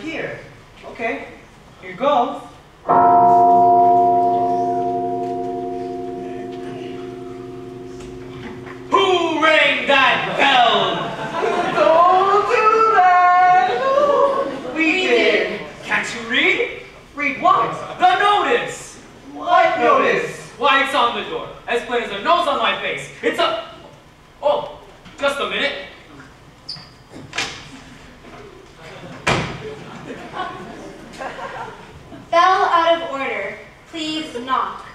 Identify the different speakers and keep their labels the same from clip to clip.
Speaker 1: here. Okay, here goes.
Speaker 2: Who rang that bell?
Speaker 1: Don't do that! We did.
Speaker 2: Can't you read?
Speaker 1: Read what?
Speaker 2: The notice!
Speaker 1: What notice?
Speaker 2: Why, it's on the door. As plain as a nose on my face. It's a... Oh, just a minute.
Speaker 3: Bell out of order. Please knock.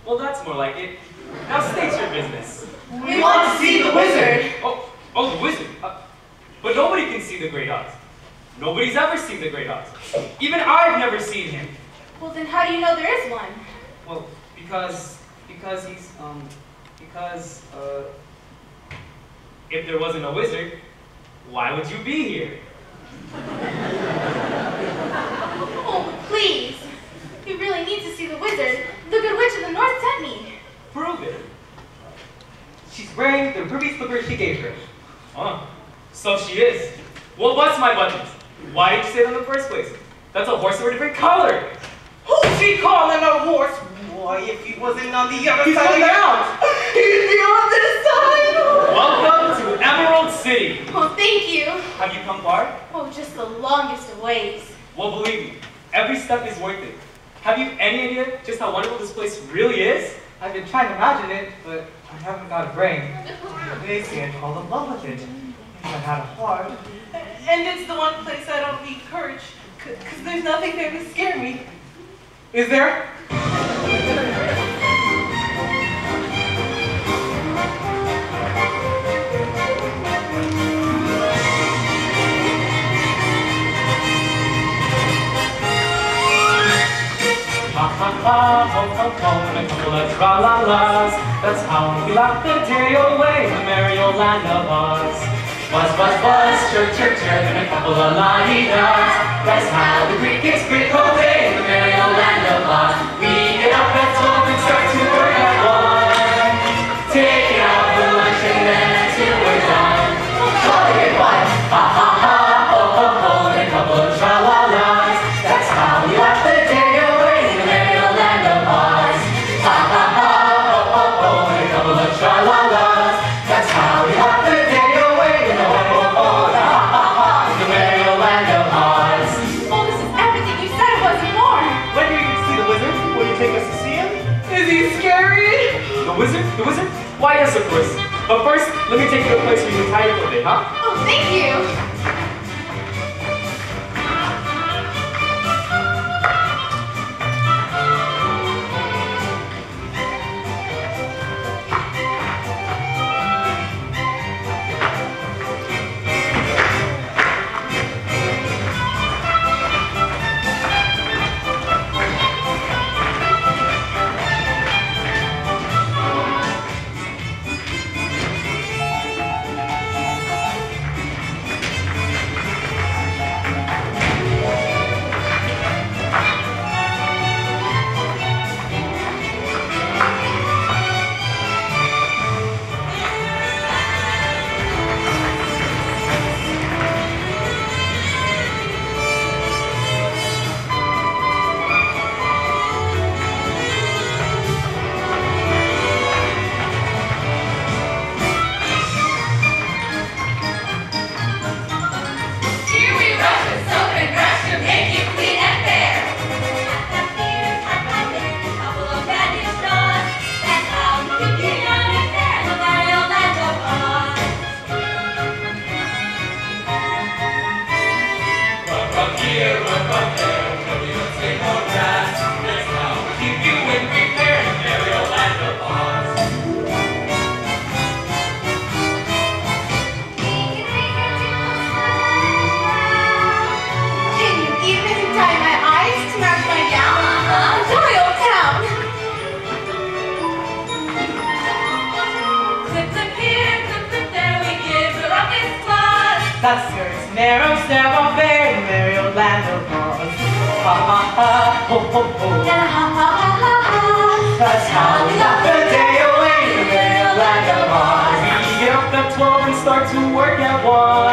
Speaker 2: Well, that's more like it. Now state your business.
Speaker 1: We want to see the wizard.
Speaker 2: Oh, the wizard. But nobody can see the Great Oz. Nobody's ever seen the Great Oz. Even I've never seen him.
Speaker 3: Well, then how do you know there is one?
Speaker 2: Well, because he's, if there wasn't a wizard, why would you be here?
Speaker 3: Oh, please. You really need to see the wizard. The good witch of the north sent me.
Speaker 2: Prove it.
Speaker 1: She's wearing the ruby slippers she gave her.
Speaker 2: Oh, so she is. Well, what's my buttons? Why did you say that in the first place? That's a horse of a different color.
Speaker 1: Who's she calling a horse? Why, if he wasn't on the other side of the house, he'd be on this side.
Speaker 2: Welcome to Emerald City.
Speaker 3: Oh, thank you.
Speaker 2: Have you come far?
Speaker 3: Oh, just the longest of ways.
Speaker 2: Well, believe me, every step is worth it. Have you any idea just how wonderful this place really is?
Speaker 1: I've been trying to imagine it, but I haven't got a brain. They say I fall in love with it. If I had a heart. And it's the one place I don't need courage, because there's nothing there to scare me. Is there?
Speaker 2: Ha ha ha, ho ho ho, and a couple of tra-la-las. That's how we laugh the day away in the merry old land of Oz. Buzz, buzz, buzz, chirp, chirp, chirp, and a couple of la-di-das. That's how the Greek kids grit away in the merry old land of Oz. We get up at 12 and start to work at 1. Take it out for lunch and then until we're done. Jolly good fun, ha ha ha, ho ho ho, and a couple of tra-la-las. That's how we laugh the day away in the merry old land of Oz. Ha ha ha, ho ho ho, and a couple of tra-la-las. That's how we laugh the day away in the ho ho ho, ha ha ha, in the merry old land of Oz.
Speaker 3: Oh, this is everything you said it wasn't more.
Speaker 1: When are you going to see the wizard? Will you take us to see him? Is he scary?
Speaker 2: The wizard? The wizard? Why, yes, of course. But first, let me take you to a place where you can hide for a bit, huh?
Speaker 3: Oh, thank you.
Speaker 1: The skirts narrow, never fair, the merry old land of Oz. Ha ha ha, ho ho ho.
Speaker 3: And ha ha ha ha ha.
Speaker 1: That's how we laugh the day away in the merry old land of Oz.
Speaker 2: We get up at 12 and start to work at 1.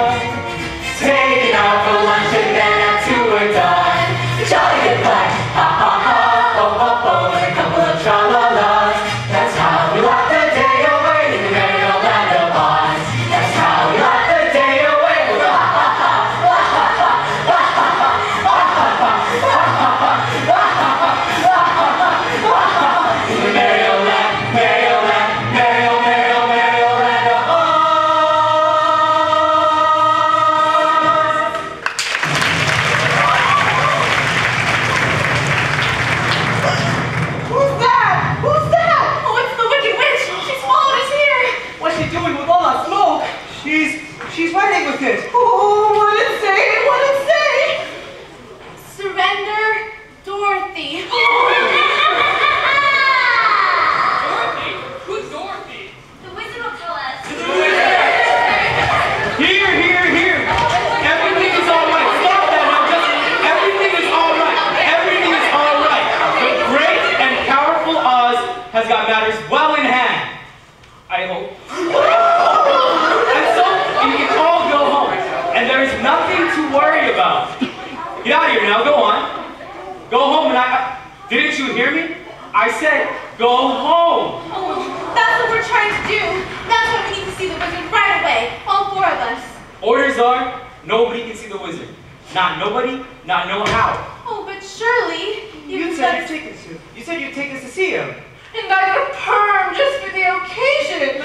Speaker 2: Orders are, nobody can see the wizard. Not nobody, not no how.
Speaker 3: Oh, but surely
Speaker 1: You said you'd take us to. You said you'd take us to see him.
Speaker 3: And I got a perm just for the occasion.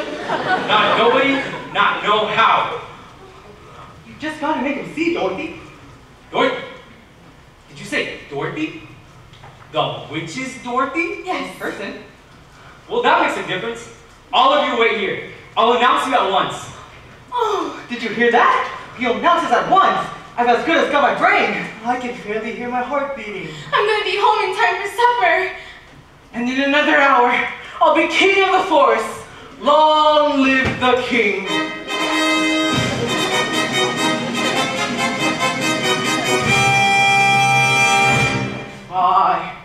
Speaker 2: Not nobody, not no how.
Speaker 1: You just gotta make him see, Dorothy.
Speaker 2: Dorothy? Did you say Dorothy? The witch's Dorothy?
Speaker 3: Yes.
Speaker 1: Person.
Speaker 2: Well, that makes a difference. All of you wait here. I'll announce you at once.
Speaker 3: Oh,
Speaker 1: Did you hear that? He announces at once. I've as good as got my brain. I can barely hear my heart beating.
Speaker 3: I'm gonna be home in time for supper.
Speaker 1: And in another hour, I'll be king of the forest. Long live the king. I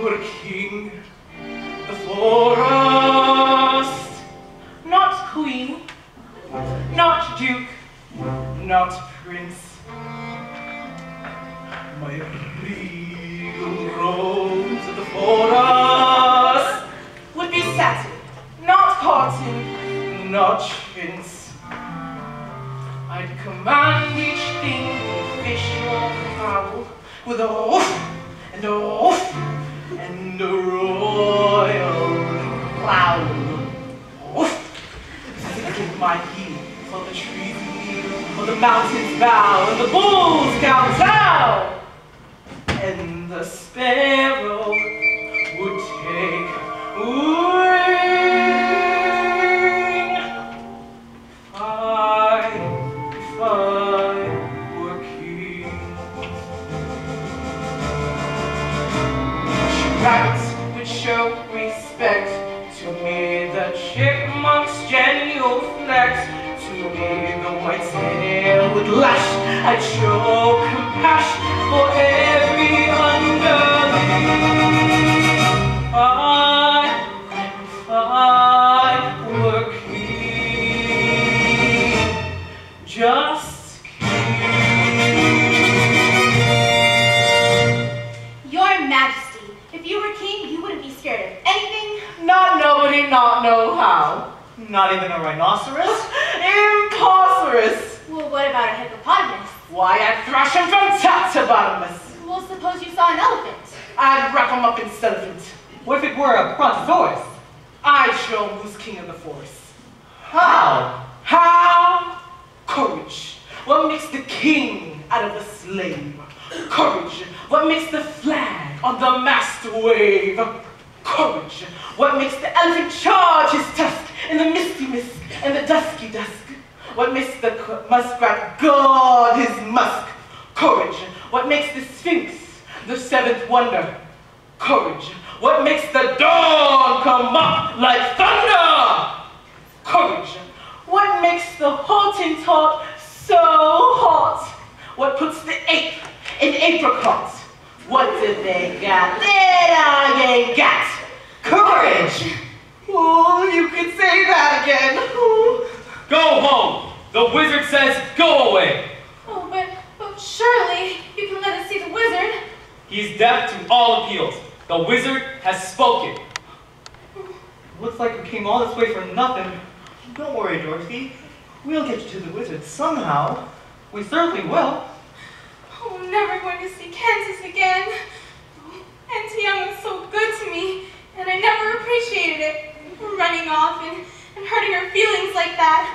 Speaker 1: were king of the forest. Not queen, not duke, not prince. My regal robes of the forest would be satin, not cotton, not chintz. I'd command each thing, fish or fowl, with a woof and a woof and a royal growl. Woof! With my heel on the trees kneel, on the mountains bow, and the bulls kowtow. And the sparrow would take wing. If I were king. Rabbits would show respect to me, the chipmunk's genuflect. To me, the white's tail would lash. I'd show compassion for every underling. If I were king, just king.
Speaker 3: Your Majesty, if you were king, you wouldn't be scared of anything.
Speaker 1: Not nobody, not know how. Not even a rhinoceros? Imposterous!
Speaker 3: Well, what about a hippopotamus?
Speaker 1: Why, I'd thrash him from top to bottomless.
Speaker 3: Well, suppose you saw an elephant.
Speaker 1: I'd wrap him up in elephant. What if it were a brontosaurus? I'd show him who's king of the forest. How? How? Courage. What makes the king out of the slave? Courage. What makes the flag on the mast wave? Courage. What makes the elephant charge his tusk in the misty mist and the dusky dusk? What makes the muskrat guard his musk? Courage. What makes the sphinx the seventh wonder? Courage. What makes the dawn come up like thunder? Courage. What makes the Hottentot so hot? What puts the ape in apricot? What did they got that I ain't got? Courage! Oh, you could say that again. Oh.
Speaker 2: Go home. The wizard says go away.
Speaker 3: Oh, but surely you can let us see the wizard.
Speaker 2: He's deaf to all appeals. The wizard has spoken.
Speaker 1: Looks like we came all this way for nothing. Don't worry, Dorothy. We'll get you to the wizard somehow. We certainly will.
Speaker 3: Oh, I'm never going to see Kansas again. Auntie Young was so good to me, and I never appreciated it. Running off and hurting her feelings like that.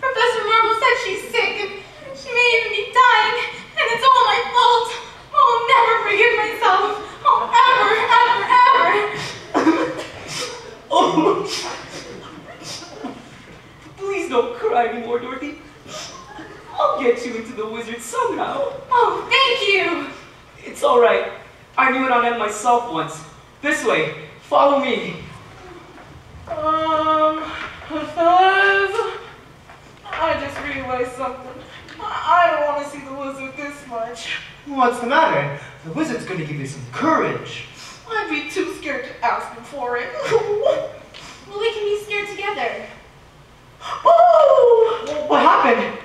Speaker 3: Professor Marble said she's sick, and she may even be dying, and it's all my fault. Oh, I'll never forgive myself. Oh, ever, ever, ever.
Speaker 1: Oh. Please don't cry anymore, Dorothy. I'll get you into the wizard somehow.
Speaker 3: Oh, thank you.
Speaker 2: It's all right. I knew it on end myself once. This way. Follow me.
Speaker 1: Fellas, I just realized something. I don't want to see the wizard this much. What's the matter? The wizard's going to give you some courage. I'd be too scared to ask him for it.
Speaker 3: Well, we can be scared together.
Speaker 1: Oh! What happened?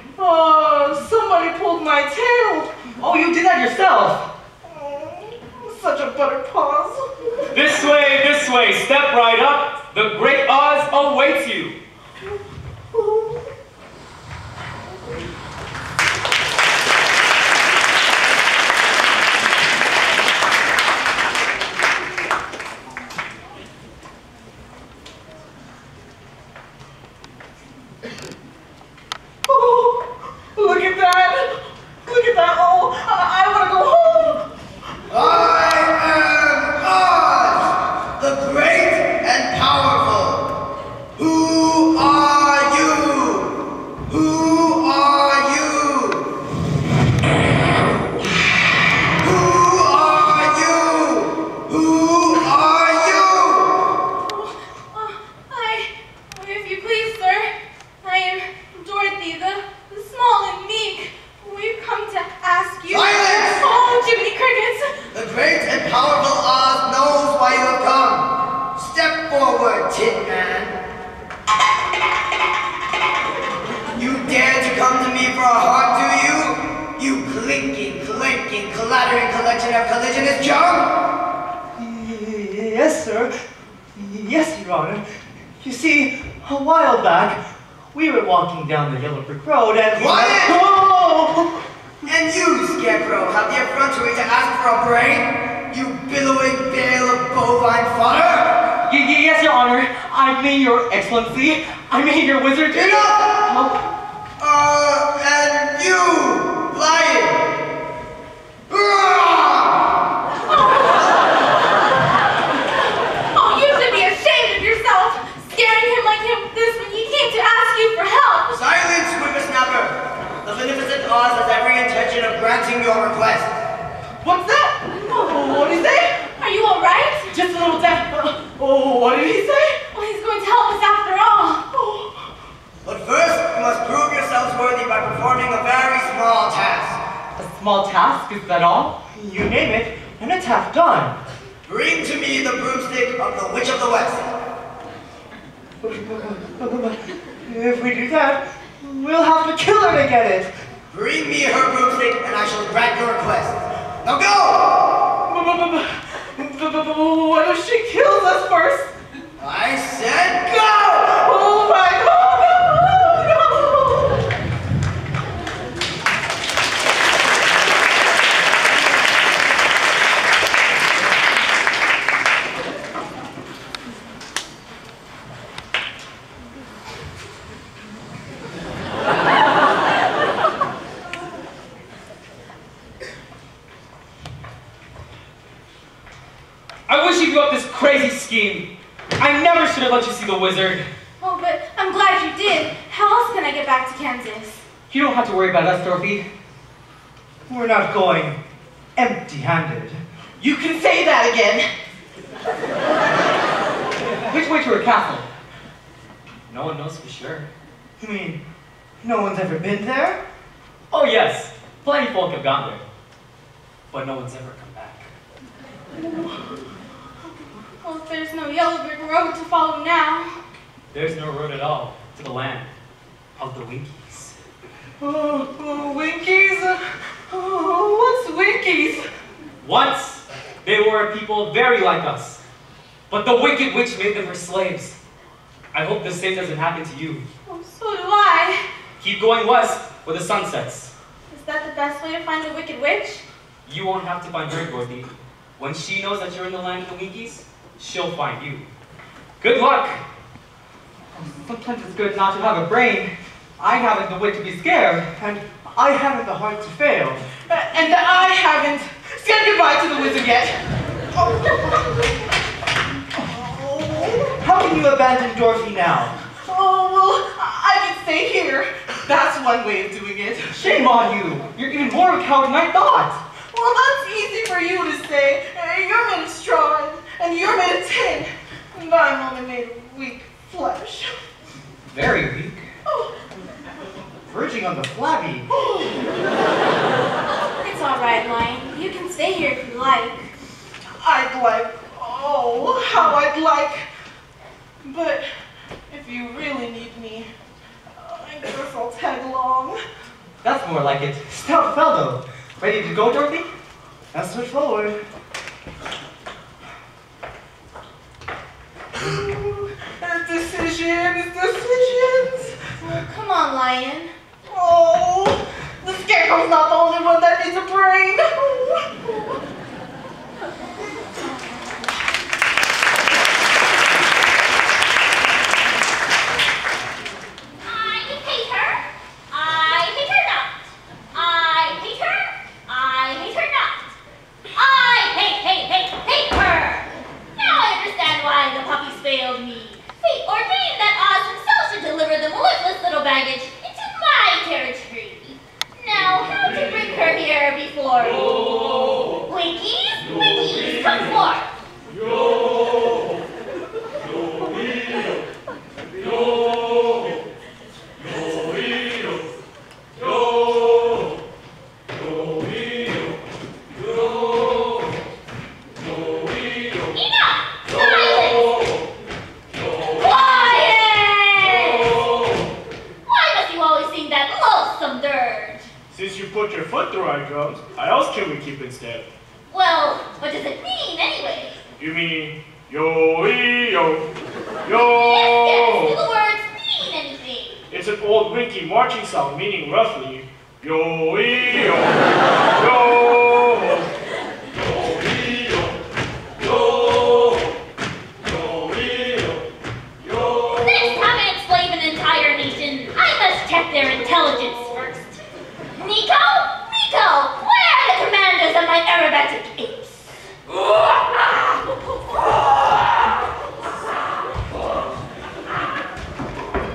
Speaker 1: Somebody pulled my tail. Oh, you did that yourself. Such a butter paws.
Speaker 2: This way. Step right up. The great Oz awaits you.
Speaker 1: Oh, look at that! Look at that! Oh, I want to go home!
Speaker 4: I am Oz, the great and powerful. Who are you? Who are you? Who are you? Who are you?
Speaker 3: If you please, sir, I am Dorothy, the small and meek. We've come to ask you.
Speaker 4: Silence!
Speaker 3: Oh, Jiminy Crickets!
Speaker 4: The great and powerful Oz knows why you have come. Step forward, Tin Man. You dare to come to me for a heart, do you? You clinking, clattering collection of collisionist junk?
Speaker 1: Yes, sir. Yes, Your Honor. You see, a while back, we were walking down the yellow brick road and...
Speaker 4: Quiet!
Speaker 1: Oh!
Speaker 4: And you, Scarecrow, have the effrontery to ask for a brain? You billowing bale of bovine fodder?
Speaker 2: Yes, Your Honor. I mean, Your Excellency. I mean, Your Wizardry.
Speaker 4: Enough! And you, lion!
Speaker 3: Oh, you should be ashamed of yourself, scaring him like this when he came to ask you for help.
Speaker 4: Silence, whippersnapper! The beneficent Oz has every intention of granting your request.
Speaker 1: What's that? Oh, what did he say?
Speaker 3: Are you all right?
Speaker 1: Just a little deaf. Oh, what did he say?
Speaker 3: Well, he's going to help us after all.
Speaker 1: Oh.
Speaker 4: But first, you must prove yourselves worthy by performing a very small task.
Speaker 2: A small task, is that all?
Speaker 1: You name it, and it's half done.
Speaker 4: Bring to me the broomstick of the Witch of the West.
Speaker 1: If we do that, we'll have to kill her to get it.
Speaker 4: Bring me her broomstick, and I shall grant your request. Now go!
Speaker 1: What if she kills us first?
Speaker 4: I said go!
Speaker 1: Oh my God!
Speaker 2: I wish you grew up this crazy scheme. I never should have let you see the wizard.
Speaker 3: Oh, but I'm glad you did. How else can I get back to Kansas?
Speaker 2: You don't have to worry about us, Dorothy.
Speaker 1: We're not going empty-handed. You can say that again.
Speaker 2: Which way to her castle? No one knows for sure.
Speaker 1: You mean, no one's ever been there?
Speaker 2: Oh yes, plenty of folk have gone there. But no one's ever come back.
Speaker 3: Well, if there's no yellow brick road to follow now.
Speaker 2: There's no road at all to the land of the Winkies.
Speaker 1: Oh, Winkies? Oh, what's Winkies?
Speaker 2: Once, they were a people very like us. But the wicked witch made them her slaves. I hope the same doesn't happen to you.
Speaker 3: Oh, so do I.
Speaker 2: Keep going west where the sun sets.
Speaker 3: Is that the best way to find the wicked witch?
Speaker 2: You won't have to find her, Dorothy. When she knows that you're in the land of the Winkies, she'll find you. Good luck!
Speaker 1: Sometimes it's good not to have a brain. I haven't the wit to be scared, and I haven't the heart to fail. And I haven't said goodbye to the wizard yet. How can you abandon Dorothy now? Oh, well, I can stay here. That's one way of doing it.
Speaker 2: Shame on you! You're even more of a coward than I thought!
Speaker 1: Well, that's easy for you to say. You're made of straw, and you're made of tin. And I'm only made of weak flesh.
Speaker 2: Very weak.
Speaker 1: Oh. Verging on the flabby.
Speaker 3: It's all right, Lion. You can stay here if you like.
Speaker 1: I'd like, oh, how I'd like. But if you really need me, I guess I'll tag along.
Speaker 2: That's more like it. Stout fellow. Ready to go, Dorothy?
Speaker 1: Let's switch forward. Decisions.
Speaker 3: Oh, come on, Lion.
Speaker 1: Oh, the Scarecrow's not the only one that needs a brain.
Speaker 5: I put your foot through our drums, how else can we keep in step?
Speaker 6: Well, what does it mean anyway?
Speaker 5: You mean yo-ee-yo, yo?
Speaker 6: Yes, do the words mean anything?
Speaker 5: It's an old Winky marching song meaning roughly yo-ee-yo, yo, yo-ee-yo, yo, yo-ee-yo, yo.
Speaker 6: Next time I enslave an entire nation, I must check their intelligence first. Nico? Nico! Where are the commanders of my aerobatic apes?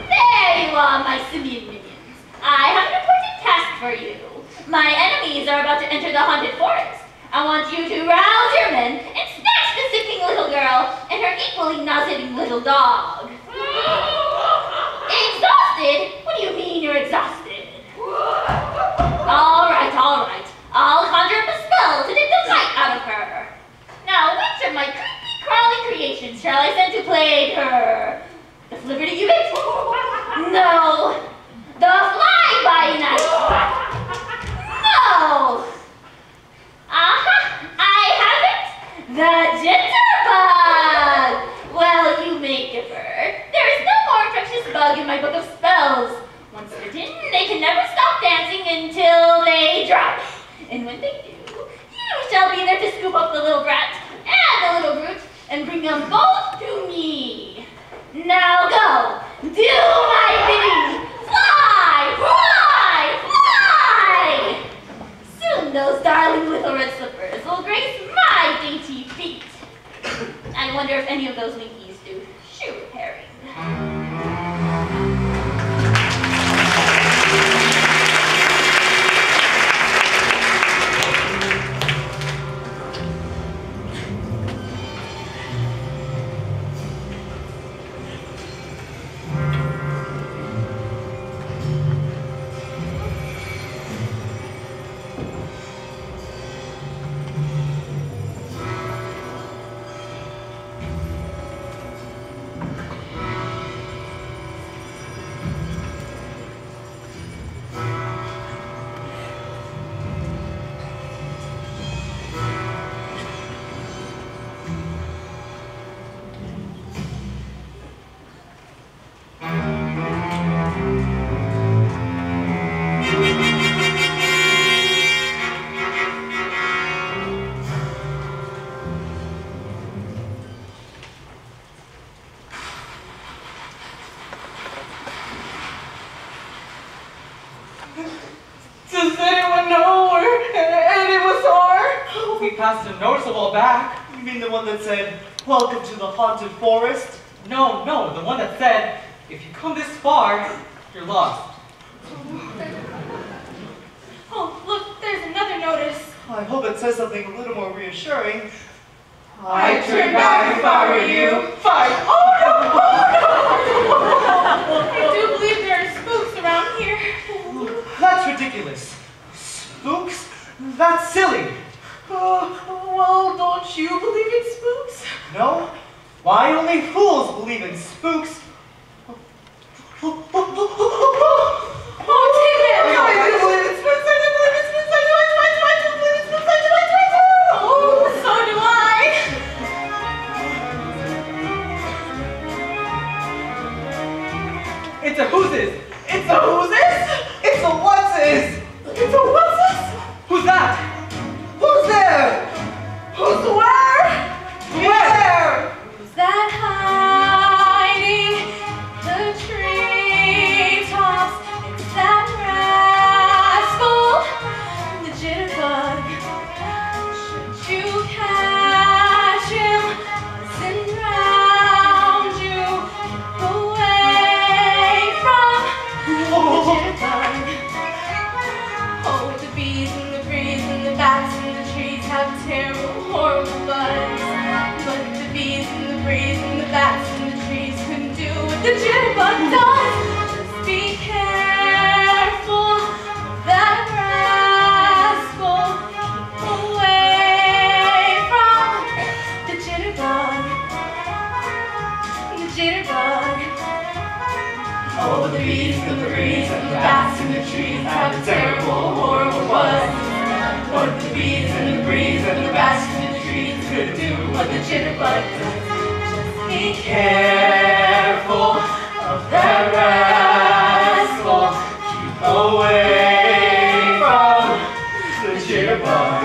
Speaker 6: There you are, my simian minions. I have an important task for you. My enemies are about to enter the haunted forest. I want you to rouse your men and snatch the sleeping little girl and her equally nauseating little dog. Exhausted? What do you mean you're exhausted? All right. I'll conjure up a spell to take the fight out of her. Now, which of my creepy, crawly creations shall I send to plague her? The flibberty-gibbet? No. The fly-by-night? No. Aha! I have it! The jitterbug! Well, you may differ. There is no more infectious bug in my book of spells. Once bitten, they can never stop dancing until they drop. And when they do, you shall be there to scoop up the little brat and the little brute and bring them both to me. Now go, do my bidding. Fly, fly, fly! Soon those darling little red slippers will grace my dainty feet. I wonder if any of those Winkies do shoe repairing.
Speaker 1: Does anyone know where Eddie was are? We passed a noticeable back. You mean the one that said, "Welcome to the haunted forest"? No, the one that said, "If you come this far, you're lost."
Speaker 3: Oh, look, there's another notice.
Speaker 1: I hope it says something a little more reassuring.
Speaker 3: I'd turn back if I were you.
Speaker 1: Fight! Oh
Speaker 3: I do believe there are spooks around here.
Speaker 1: no! That's ridiculous. Spooks? That's silly.
Speaker 3: Well, don't you believe in spooks?
Speaker 1: No? Why, only fools believe in spooks.
Speaker 3: Oh, David!
Speaker 1: I do believe in spooks. I do believe in spooks. I do believe in spooks. I do.
Speaker 3: Oh, so do I.
Speaker 1: It's a who'ses. It's a who'ses. It's a what'ses. It's a what'ses. Who's that? Who's there? Who's where? Where?
Speaker 3: Who's that hiding the treetops? It's that rascal, the jitterbug. Should you catch him, buzzing round you, keep away from the jitterbug. Oh, the bees and the breeze and the bats and the trees have terrible, horrible buzz. But the bees and the breeze and the bats and the trees couldn't do what the jitterbug does. Just be careful of that rascal. Keep away from the jitterbug. The jitterbug. Oh, the bees and the breeze and the bats and the trees have a terrible, horrible buzz.
Speaker 6: jitterbug does. Just be careful of that rascal. Keep away from the jitterbug.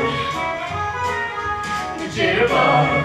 Speaker 6: The jitterbug.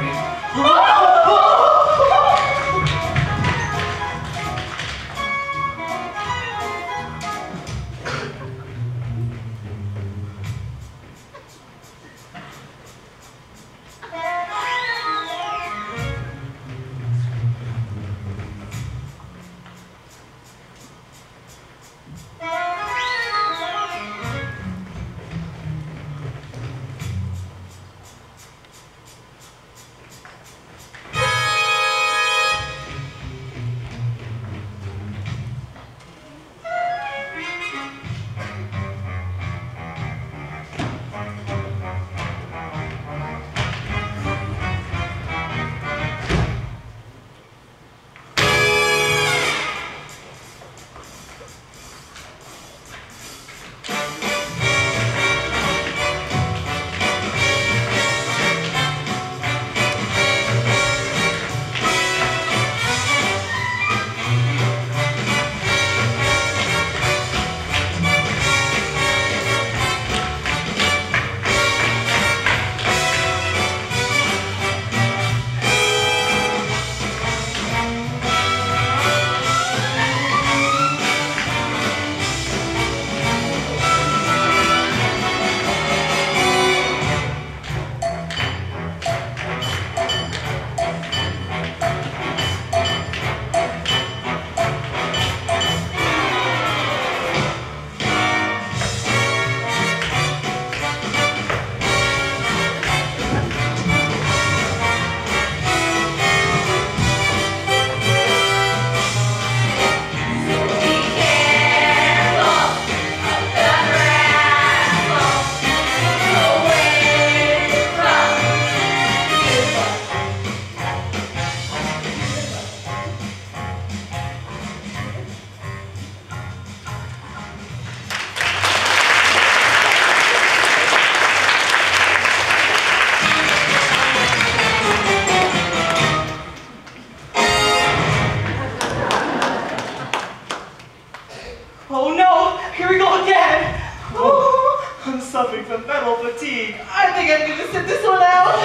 Speaker 1: Oh no, here we go again. Oh, I'm suffering from mental fatigue. I think I'm gonna sit this one out.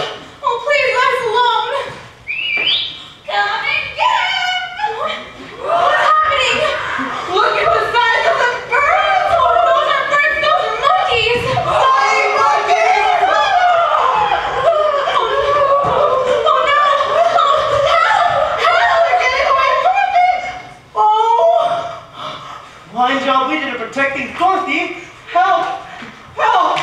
Speaker 3: Oh, please let us alone. Come and get him. What's happening?
Speaker 1: Look at the size of the birds.
Speaker 3: Oh, those are birds, those are monkeys.
Speaker 1: Flying monkeys!
Speaker 3: Oh no!
Speaker 1: Help! They're getting away from me! Oh! Fine job we did at protecting Dorothy. Help! Help!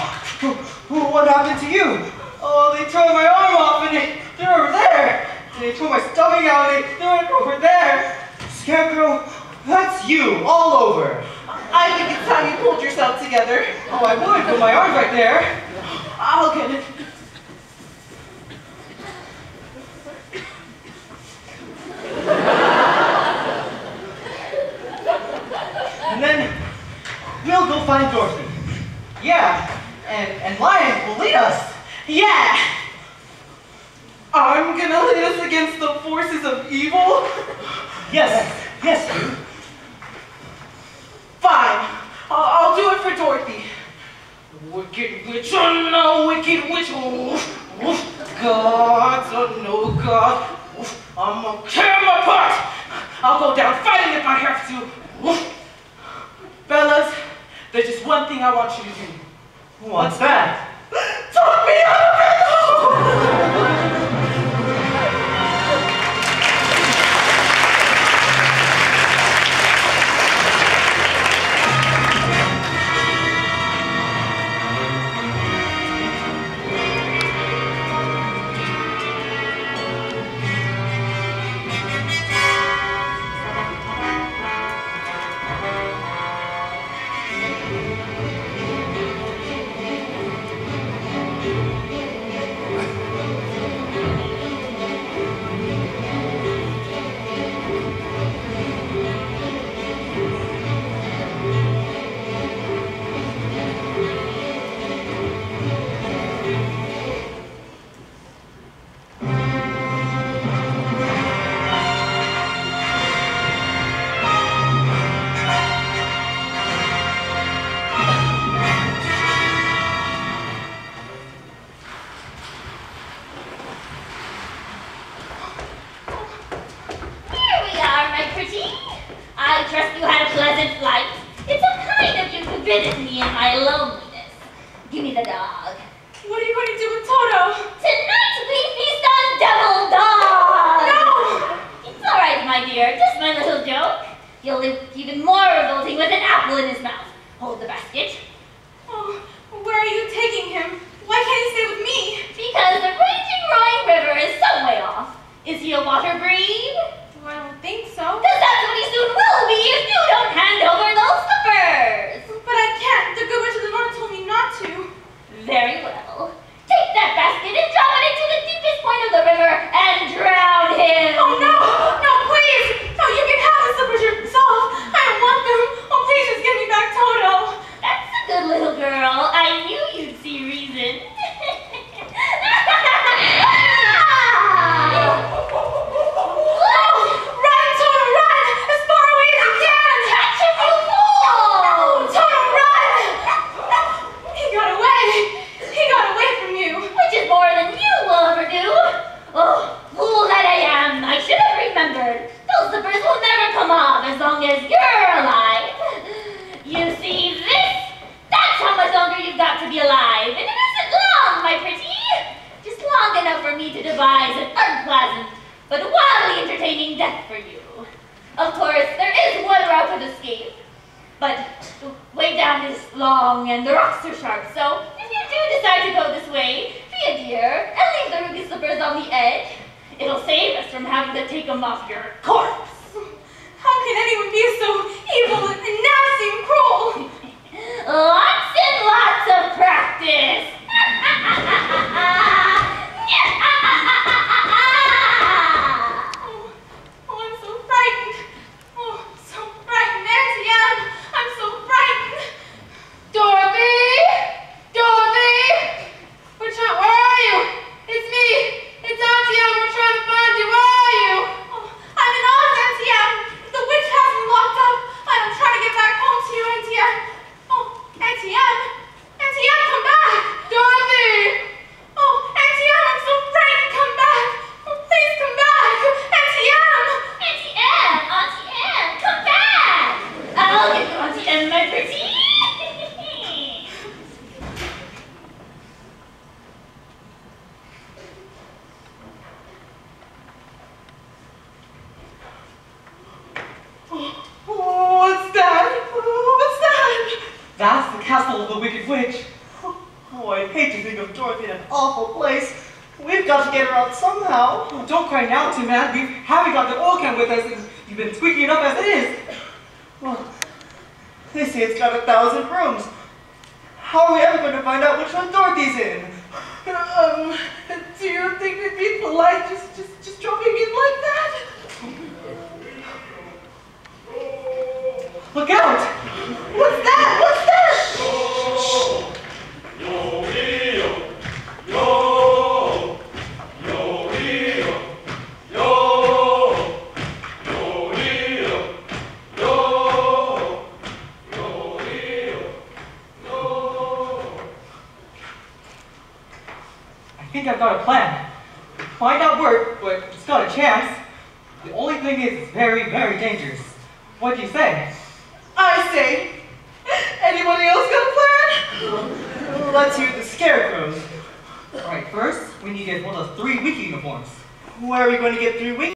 Speaker 1: What happened to you? Oh, they tore my arm off and they're over there. They tore my stomach out and they went over there. Scarecrow, that's you all over. I think it's time you pulled yourself together. Oh, I would, but my arm's right there. I'll get it. And then we'll go find Dorothy. Yeah, and Lion will lead us. Yeah. I'm gonna lead us against the forces of evil? Yes, you. Fine, I'll do it for Dorothy. Wicked witch, oh no, wicked witch, gods, oh no, God. I'm gonna tear them apart. I'll go down fighting if I have to. Fellas, there's just one thing I want you to do. What's that? Talk me out of it!
Speaker 6: I trust you had a pleasant flight. It's so kind of you to visit me in my loneliness. Give me the dog.
Speaker 3: What are you going to do with Toto?
Speaker 6: Tonight we feast on devil dogs!
Speaker 3: No!
Speaker 6: It's all right, my dear. Just my little joke. He'll look even more revolting with an apple in his mouth. Hold the basket.
Speaker 3: Oh, where are you taking him? Why can't he stay with me?
Speaker 6: Because the raging, roaring river is some way off. Is he a water breed?
Speaker 3: Oh, I don't think so.
Speaker 6: Because that's what he soon will be if you don't hand over those slippers.
Speaker 3: But I can't. The good witch of the north told me not to.
Speaker 6: Very well. Take that basket and drop it into the deepest point of the river and drown him.
Speaker 3: Oh, no! No, please! No, you can have the slippers yourself. I don't want them. Oh, please just give me back Toto.
Speaker 6: That's a good little girl. I knew you'd see reason.
Speaker 3: Run, Toto, run! As far away as you can!
Speaker 6: Catch him, you fool!
Speaker 3: Toto, run! He got away. He got away from you.
Speaker 6: Which is more than you will ever do. Oh, fool that I am. I should have remembered. Those slippers will never come off as long as you're alive. You see this? That's how much longer you've got to be alive. And it isn't long, my pretty. Just long enough for me to devise an unpleasant but wildly entertaining death for you. Of course, there is one route of escape. But the way down is long and the rocks are sharp, so if you do decide to go this way, be a dear and leave the ruby slippers on the edge. It'll save us from having to take them off your corpse.
Speaker 3: How can anyone be so evil and nasty and cruel?
Speaker 6: Lots and lots of practice.
Speaker 3: Oh, I'm so frightened. Oh, I'm so frightened, Auntie Em. I'm so frightened. Dorothy! Dorothy! Where are you? It's me. It's Auntie Em. We're trying to find you. Where are you? Oh, I'm in Oz, Auntie Em. The witch has me locked up. I'm trying to get back home to you, Auntie Em. Oh, Auntie Em. Auntie Em, come back. Dorothy! Oh, Auntie Em, I'm so frightened. Come back. Oh, please come back. Auntie Em.
Speaker 6: Auntie Anne, come back. I'll give you Auntie Anne, my pretty.
Speaker 1: Oh, what's that? Oh, what's that? That's the castle of the Wicked Witch. Oh, I'd hate to think of Dorothy in an awful place. We've got to get her out somehow. Oh, don't cry now, Tim Man. We haven't got the oil can with us, and you've been squeaking it up as it is. Well, they say it's got 1,000 rooms. How are we ever going to find out which one Dorothy's in? Do you think it'd be polite just dropping in like that? Look out! What's that? What's that? I think I've got a plan. Might not work, but it's got a chance. The only thing is it's very, very dangerous. What do you say? I say. Anybody else got a plan? Let's hear the scarecrows. Alright, first, we need to get hold of 3 wiki uniforms. Where are we going to get 3 wiki